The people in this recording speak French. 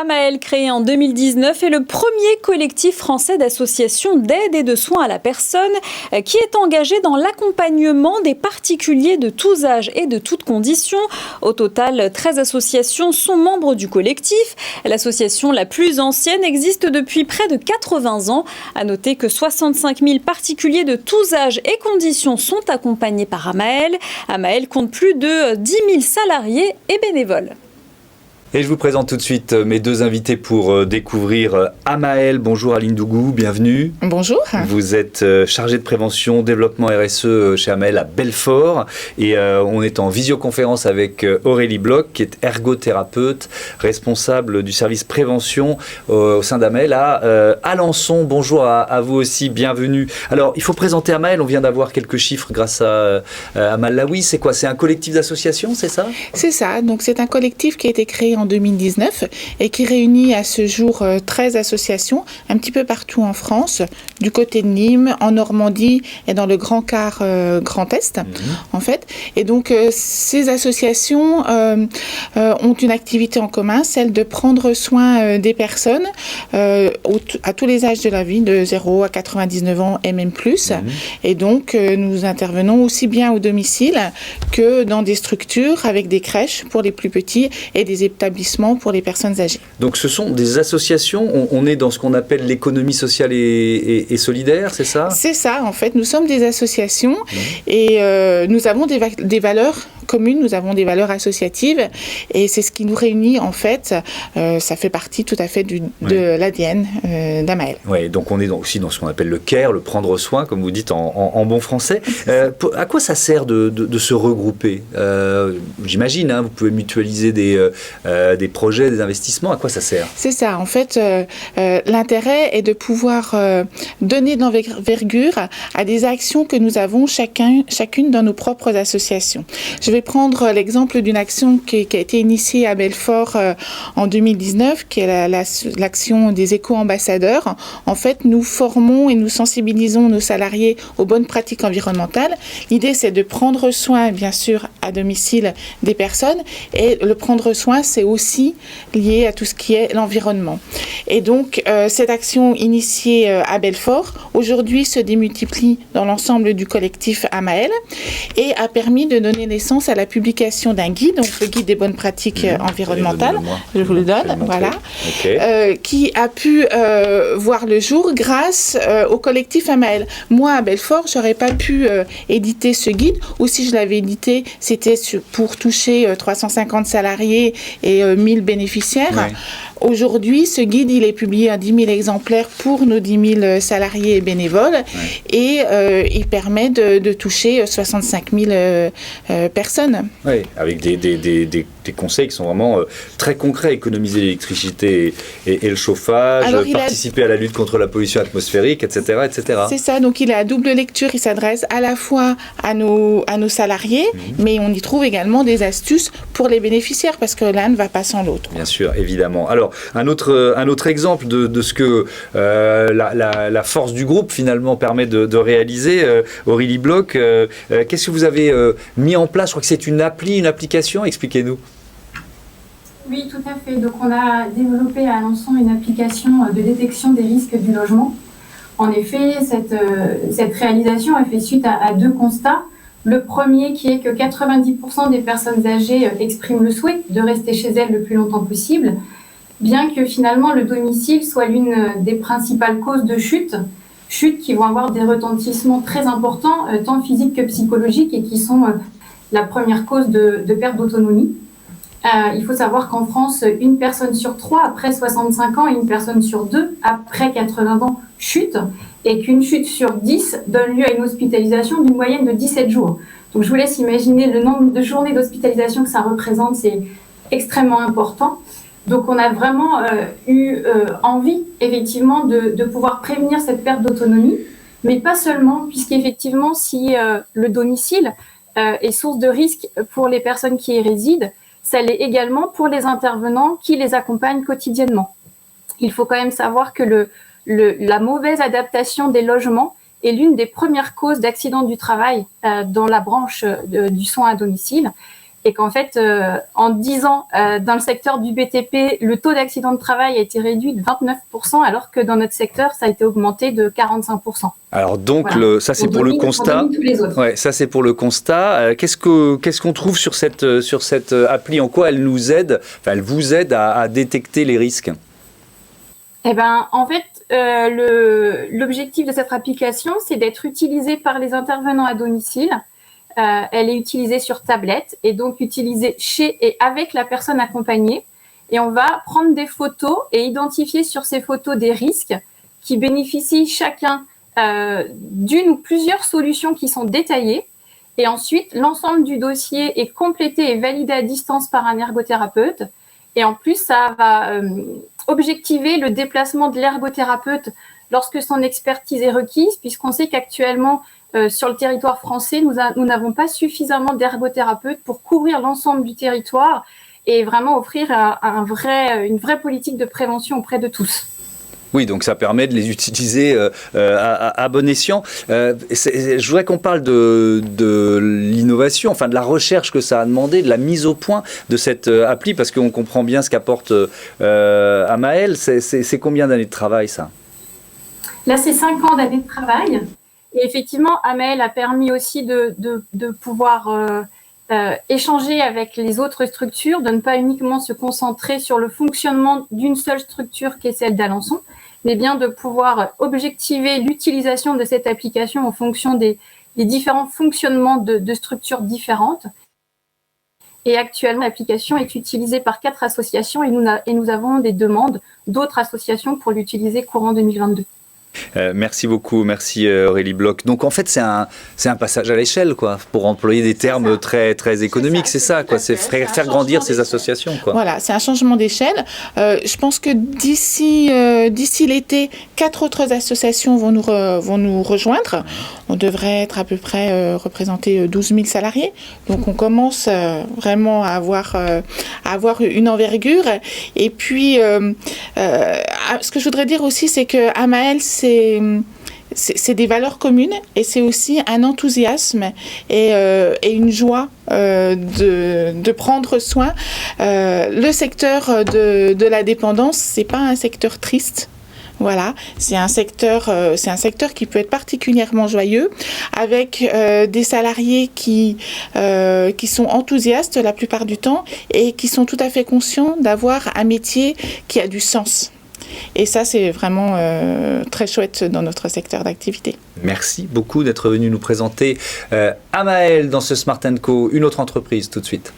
Amael, créé en 2019, est le premier collectif français d'associations d'aide et de soins à la personne qui est engagé dans l'accompagnement des particuliers de tous âges et de toutes conditions. Au total, 13 associations sont membres du collectif. L'association la plus ancienne existe depuis près de 80 ans. À noter que 65 000 particuliers de tous âges et conditions sont accompagnés par Amael. Amael compte plus de 10 000 salariés et bénévoles. Et je vous présente tout de suite mes deux invités pour découvrir Amael. Bonjour Aline Dougou, bienvenue. Bonjour. Vous êtes chargée de prévention, développement RSE chez Amael à Belfort. Et on est en visioconférence avec Aurélie Bloch, qui est ergothérapeute, responsable du service prévention au sein d'Amael à Alençon. Bonjour à vous aussi, bienvenue. Alors, il faut présenter Amael. On vient d'avoir quelques chiffres grâce à Malawi. C'est quoi? C'est un collectif d'associations, c'est ça? C'est ça. Donc, c'est un collectif qui a été créé en 2019 et qui réunit à ce jour 13 associations un petit peu partout en France, du côté de Nîmes, en Normandie et dans le Grand Quart Grand Est, en fait. Et donc, ces associations ont une activité en commun, celle de prendre soin des personnes à tous les âges de la vie, de 0 à 99 ans et même plus. Et donc, nous intervenons aussi bien au domicile que dans des structures avec des crèches pour les plus petits et des établissements pour les personnes âgées. Donc ce sont des associations, on est dans ce qu'on appelle l'économie sociale et solidaire, c'est ça? C'est ça, en fait, nous sommes des associations et nous avons des valeurs communes, nous avons des valeurs associatives et c'est ce qui nous réunit en fait, ça fait partie tout à fait de l'ADN d'Amael. Oui, donc on est aussi dans ce qu'on appelle le care, le prendre soin, comme vous dites en bon français. À quoi ça sert de se regrouper? J'imagine, vous pouvez mutualiser des projets, des investissements, à quoi ça sert? C'est ça, en fait, l'intérêt est de pouvoir donner de l'envergure à des actions que nous avons chacune dans nos propres associations. Je vais prendre l'exemple d'une action qui a été initiée à Belfort en 2019, qui est l'action des éco-ambassadeurs. En fait, nous formons et nous sensibilisons nos salariés aux bonnes pratiques environnementales. L'idée, c'est de prendre soin, bien sûr, à domicile des personnes. Et le prendre soin, c'est aussi lié à tout ce qui est l'environnement. Et donc, cette action initiée à Belfort, aujourd'hui, se démultiplie dans l'ensemble du collectif Amael et a permis de donner naissance à la publication d'un guide, donc le guide des bonnes pratiques environnementales. Je vous le donne, voilà. Okay. Qui a pu voir le jour grâce au collectif Amael. Moi, à Belfort, j'aurais pas pu éditer ce guide, ou si je l'avais édité, c'était pour toucher 350 salariés et 1000 bénéficiaires. Ouais. Aujourd'hui, ce guide, il est publié à 10 000 exemplaires pour nos 10 000 salariés et bénévoles et il permet de toucher 65 000 personnes. Oui, avec des conseils qui sont vraiment très concrets, économiser l'électricité et le chauffage, participer à la lutte contre la pollution atmosphérique, etc. etc. C'est ça, donc il est à double lecture, il s'adresse à la fois à nos salariés, mais on y trouve également des astuces pour les bénéficiaires, parce que l'un ne va pas sans l'autre. Bien sûr, évidemment. Alors, un autre exemple de ce que la force du groupe finalement permet de réaliser, Aurélie Bloch, qu'est-ce que vous avez mis en place? Je crois que c'est une application, expliquez-nous. Oui, tout à fait. Donc on a développé à Alençon une application de détection des risques du logement. En effet, cette réalisation a fait suite à deux constats. Le premier qui est que 90% des personnes âgées expriment le souhait de rester chez elles le plus longtemps possible, bien que finalement le domicile soit l'une des principales causes de chutes qui vont avoir des retentissements très importants, tant physiques que psychologiques, et qui sont la première cause de perte d'autonomie. Il faut savoir qu'en France, une personne sur 3 après 65 ans et une personne sur 2 après 80 ans chute, et qu'une chute sur 10 donne lieu à une hospitalisation d'une moyenne de 17 jours. Donc je vous laisse imaginer le nombre de journées d'hospitalisation que ça représente, c'est extrêmement important. Donc on a vraiment eu envie effectivement de pouvoir prévenir cette perte d'autonomie, mais pas seulement, puisqu'effectivement si le domicile est source de risque pour les personnes qui y résident, ça l'est également pour les intervenants qui les accompagnent quotidiennement. Il faut quand même savoir que la mauvaise adaptation des logements est l'une des premières causes d'accidents du travail dans la branche du soin à domicile. et qu'en fait, en 10 ans, dans le secteur du BTP, le taux d'accident de travail a été réduit de 29%, alors que dans notre secteur, ça a été augmenté de 45%. Alors donc, voilà. Ça c'est pour le constat. Ouais, ça c'est pour le constat. Qu'est-ce qu'on trouve sur cette appli? En quoi elle nous aide, enfin elle vous aide à détecter les risques? Eh ben, en fait, l'objectif de cette application, c'est d'être utilisée par les intervenants à domicile. Elle est utilisée sur tablette et donc utilisée chez et avec la personne accompagnée. Et on va prendre des photos et identifier sur ces photos des risques qui bénéficient chacun d'une ou plusieurs solutions qui sont détaillées. Et ensuite, l'ensemble du dossier est complété et validé à distance par un ergothérapeute. Et en plus, ça va objectiver le déplacement de l'ergothérapeute lorsque son expertise est requise, puisqu'on sait qu'actuellement, sur le territoire français, nous n'avons pas suffisamment d'ergothérapeutes pour couvrir l'ensemble du territoire et vraiment offrir une vraie politique de prévention auprès de tous. Oui, donc ça permet de les utiliser à bon escient. Je voudrais qu'on parle de l'innovation, enfin de la recherche que ça a demandé, de la mise au point de cette appli, parce qu'on comprend bien ce qu'apporte Amael. C'est combien d'années de travail, ça? Là, c'est 5 ans d'années de travail. Et effectivement, Amael a permis aussi de pouvoir échanger avec les autres structures, de ne pas uniquement se concentrer sur le fonctionnement d'une seule structure qui est celle d'Alençon, mais bien de pouvoir objectiver l'utilisation de cette application en fonction des différents fonctionnements de structures différentes. Et actuellement, l'application est utilisée par 4 associations et nous avons des demandes d'autres associations pour l'utiliser courant 2022. Merci beaucoup, merci Aurélie Bloch. Donc en fait c'est un passage à l'échelle, quoi, pour employer des termes très très économiques, c'est ça, quoi, c'est faire grandir ces associations, quoi. Voilà, c'est un changement d'échelle. Je pense que d'ici l'été, 4 autres associations vont nous rejoindre. On devrait être à peu près représenter 12 000 salariés. Donc on commence vraiment à avoir une envergure. Et puis ce que je voudrais dire aussi, c'est que Amael, c'est des valeurs communes et c'est aussi un enthousiasme et une joie de prendre soin. Le secteur de la dépendance, c'est pas un secteur triste. Voilà, c'est un secteur qui peut être particulièrement joyeux, avec des salariés qui sont enthousiastes la plupart du temps et qui sont tout à fait conscients d'avoir un métier qui a du sens. Et ça, c'est vraiment très chouette dans notre secteur d'activité. Merci beaucoup d'être venu nous présenter Amael dans ce Smart & Co, une autre entreprise tout de suite.